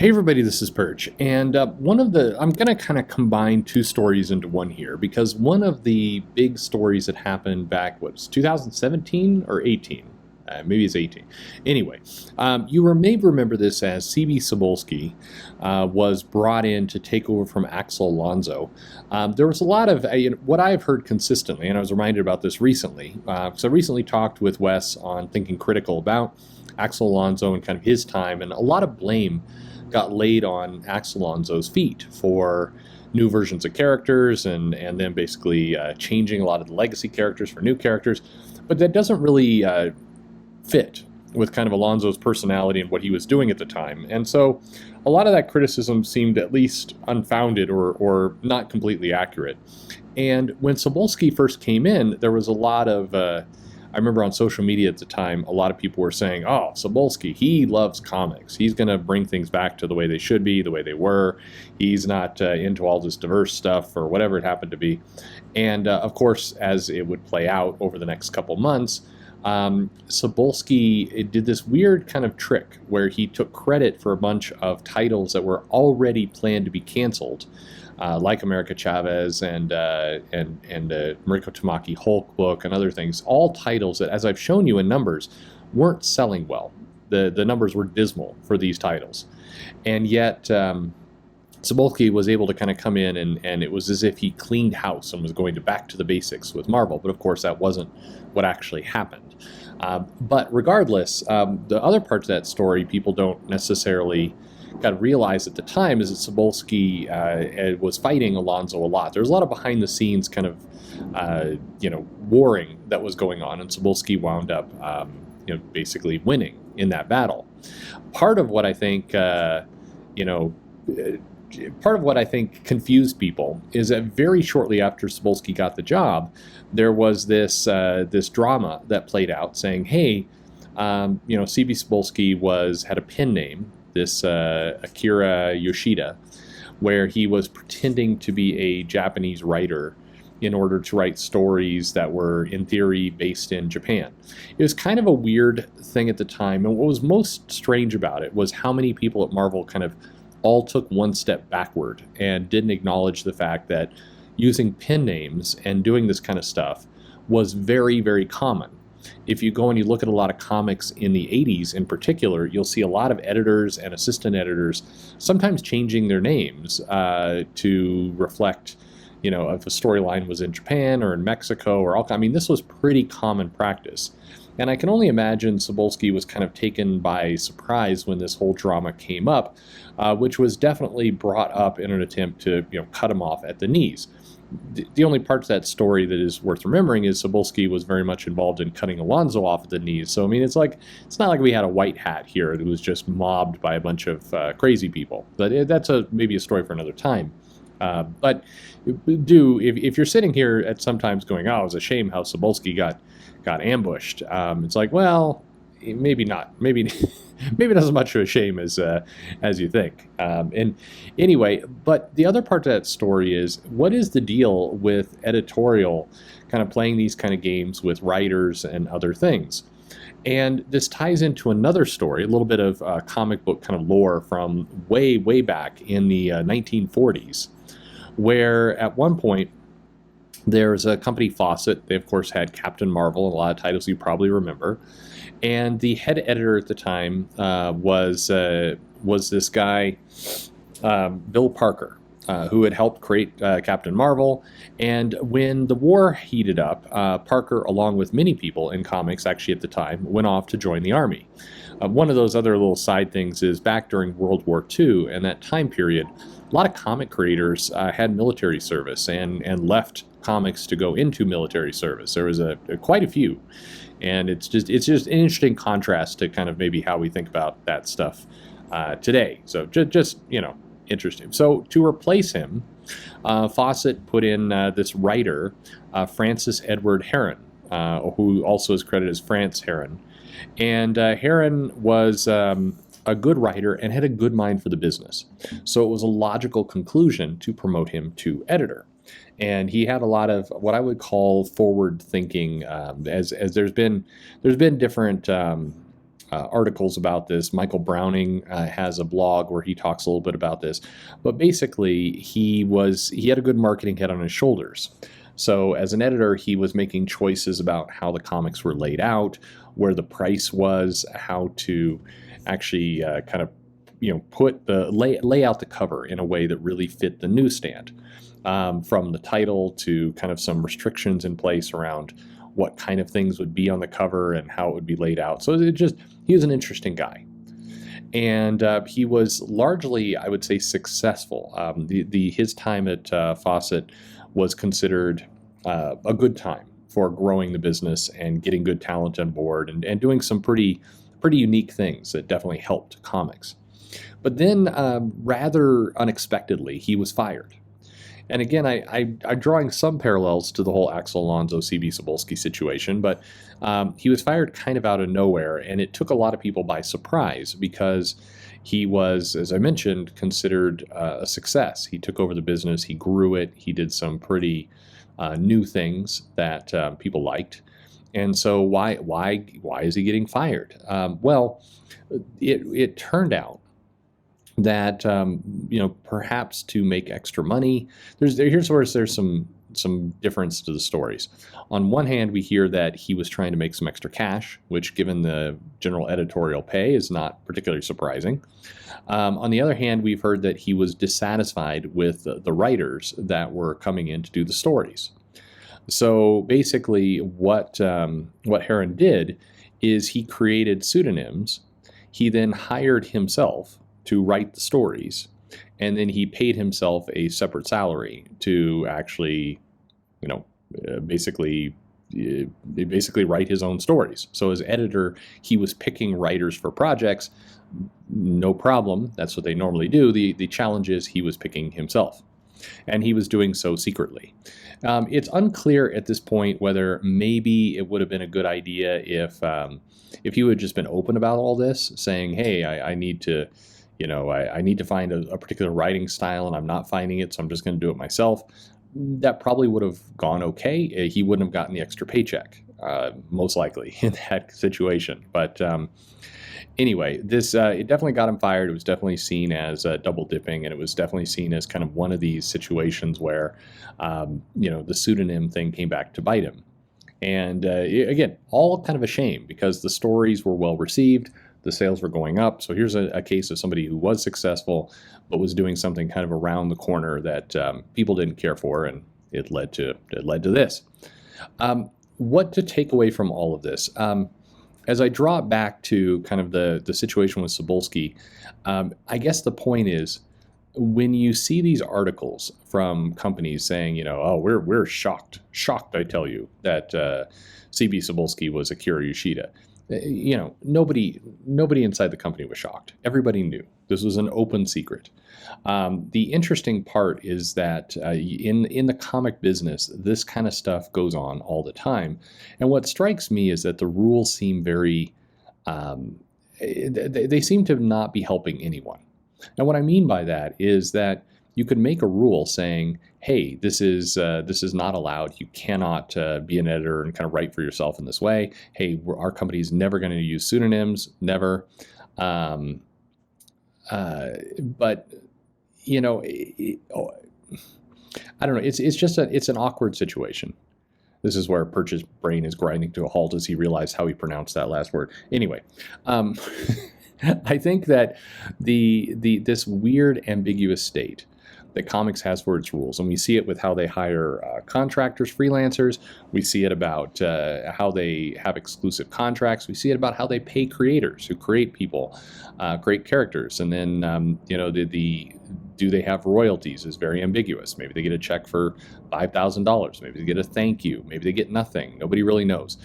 Hey everybody, this is Perch, and I'm going to kind of combine two stories into one here because one of the big stories that happened back was 2017 or 18, maybe it's 18. Anyway, may remember this as CB Cebulski was brought in to take over from Axel Alonso. There was a lot of what I've heard consistently, and I was reminded about this recently because I recently talked with Wes on Thinking Critical about Axel Alonso and kind of his time, and a lot of blame got laid on Axel Alonso's feet for new versions of characters and then basically changing a lot of the legacy characters for new characters. But that doesn't really fit with kind of Alonso's personality and what he was doing at the time. And so a lot of that criticism seemed at least unfounded or not completely accurate. And when Cebulski first came in, there was a lot of I remember on social media at the time, a lot of people were saying, oh, Cebulski, he loves comics. He's going to bring things back to the way they should be, the way they were. He's not into all this diverse stuff or whatever it happened to be. And of course, as it would play out over the next couple months, Cebulski did this weird kind of trick where he took credit for a bunch of titles that were already planned to be canceled. Like America Chavez and Mariko Tamaki Hulk book and other things, all titles that, as I've shown you in numbers, weren't selling well. The numbers were dismal for these titles. And yet Cebulski was able to kind of come in and it was as if he cleaned house and was going back to the basics with Marvel. But of course, that wasn't what actually happened. But regardless, the other parts of that story people don't necessarily got to realize at the time is that Cebulski was fighting Alonso a lot. There was a lot of behind the scenes kind of warring that was going on, and Cebulski wound up basically winning in that battle. Part of what I think confused people is that very shortly after Cebulski got the job, there was this drama that played out saying, hey, CB Cebulski had a pen name, this Akira Yoshida, where he was pretending to be a Japanese writer in order to write stories that were, in theory, based in Japan. It was kind of a weird thing at the time, and what was most strange about it was how many people at Marvel kind of all took one step backward and didn't acknowledge the fact that using pen names and doing this kind of stuff was very, very common. If you go and you look at a lot of comics in the 80s in particular, you'll see a lot of editors and assistant editors sometimes changing their names to reflect, if a storyline was in Japan or in Mexico or all. I mean, this was pretty common practice. And I can only imagine Cebulski was kind of taken by surprise when this whole drama came up, which was definitely brought up in an attempt to, cut him off at the knees. The only part of that story that is worth remembering is Cebulski was very much involved in cutting Alonso off at the knees. So, I mean, it's not like we had a white hat here. It was just mobbed by a bunch of crazy people. But that's maybe a story for another time. But if you're sitting here at sometimes going, oh, it was a shame how Cebulski got ambushed. It's like, well, maybe not. Maybe not as much of a shame as you think. And anyway, but the other part of that story is, what is the deal with editorial kind of playing these kind of games with writers and other things? And this ties into another story, a little bit of comic book kind of lore from way, way back in the 1940s, where at one point there's a company, Fawcett. They, of course, had Captain Marvel and a lot of titles you probably remember. And the head editor at the time was this guy, Bill Parker, who had helped create Captain Marvel. And when the war heated up, Parker, along with many people in comics actually at the time, went off to join the Army. One of those other little side things is back during World War II and that time period, a lot of comic creators had military service and left comics to go into military service. There was quite a few. And it's just an interesting contrast to kind of maybe how we think about that stuff today. So just interesting. So to replace him, Fawcett put in this writer, Francis Edward Heron, who also is credited as France Heron. And Heron was a good writer and had a good mind for the business. So it was a logical conclusion to promote him to editor. And he had a lot of what I would call forward thinking, as there's been different articles about this. Michael Browning has a blog where he talks a little bit about this. But basically, he had a good marketing head on his shoulders. So as an editor, he was making choices about how the comics were laid out, where the price was, how to actually kind of put the lay out the cover in a way that really fit the newsstand. From the title to kind of some restrictions in place around what kind of things would be on the cover and how it would be laid out. So he was an interesting guy. And he was largely, I would say, successful. His time at Fawcett was considered a good time for growing the business and getting good talent on board and doing some pretty unique things that definitely helped comics. But then, rather unexpectedly, he was fired. And again, I'm drawing some parallels to the whole Axel Alonso, C.B. Cebulski situation, but he was fired kind of out of nowhere, and it took a lot of people by surprise because he was, as I mentioned, considered a success. He took over the business, he grew it, he did some pretty new things that people liked. And so why is he getting fired? Well, it turned out that perhaps to make extra money. Here's where there's some difference to the stories. On one hand, we hear that he was trying to make some extra cash, which, given the general editorial pay, is not particularly surprising. On the other hand, we've heard that he was dissatisfied with the writers that were coming in to do the stories. So basically, what Herron did is he created pseudonyms. He then hired himself to write the stories, and then he paid himself a separate salary to actually, basically write his own stories. So as editor, he was picking writers for projects, no problem. That's what they normally do. The challenge is he was picking himself, and he was doing so secretly. It's unclear at this point whether maybe it would have been a good idea if he would have just been open about all this, saying, "Hey, I need to." I need to find a particular writing style and I'm not finding it, so I'm just going to do it myself. That probably would have gone okay. He wouldn't have gotten the extra paycheck, most likely, in that situation. But anyway, this it definitely got him fired. It was definitely seen as double dipping, and it was definitely seen as kind of one of these situations where, the pseudonym thing came back to bite him. And again, all kind of a shame because the stories were well received. The sales were going up. So here's a case of somebody who was successful, but was doing something kind of around the corner that people didn't care for, and it led to this. What to take away from all of this? As I draw it back to kind of the situation with Cebulski, I guess the point is, when you see these articles from companies saying, oh, we're shocked, I tell you, that C.B. Cebulski was Akira Yoshida. Nobody inside the company was shocked. Everybody knew this was an open secret. The interesting part is that in the comic business, this kind of stuff goes on all the time. And what strikes me is that the rules seem very, they seem to not be helping anyone. And what I mean by that is that you could make a rule saying, hey, this is not allowed. You cannot be an editor and kind of write for yourself in this way. Hey, our company is never going to use pseudonyms, never. But, I don't know. It's an awkward situation. This is where Perch's brain is grinding to a halt as he realized how he pronounced that last word. Anyway, I think that this weird, ambiguous state that comics has for its rules, and we see it with how they hire contractors, freelancers. We see it about how they have exclusive contracts. We see it about how they pay creators who create people, create characters, and then do they have royalties is very ambiguous. Maybe they get a check for $5,000. Maybe they get a thank you. Maybe they get nothing. Nobody really knows.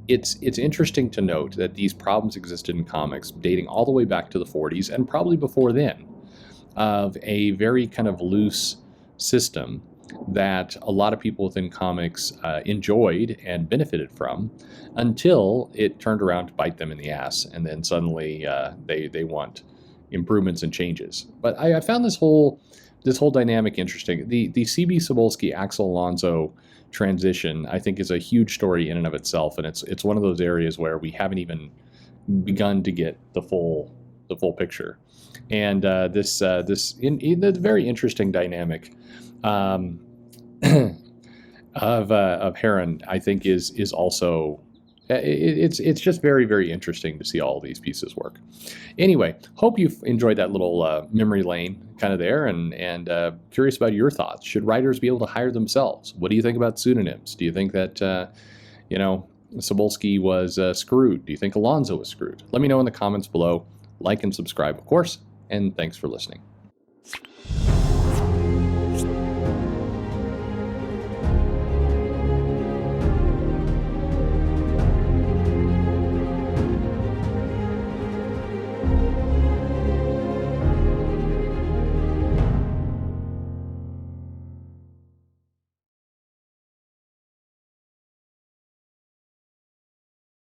It's interesting to note that these problems existed in comics dating all the way back to the 40s and probably before then, of a very kind of loose system that a lot of people within comics enjoyed and benefited from until it turned around to bite them in the ass, and then suddenly they want improvements and changes. But I found this whole dynamic interesting. The C.B. Cebulski Axel Alonso transition, I think, is a huge story in and of itself, and it's one of those areas where we haven't even begun to get the full picture. And this in the very interesting dynamic of Heron, I think is also it's just very, very interesting to see all these pieces work. Anyway, hope you've enjoyed that little memory lane kind of there, and curious about your thoughts. Should writers be able to hire themselves? What do you think about pseudonyms? Do you think that Cebulski was screwed? Do you think Alonzo was screwed? Let me know in the comments below. Like and subscribe, of course, and thanks for listening.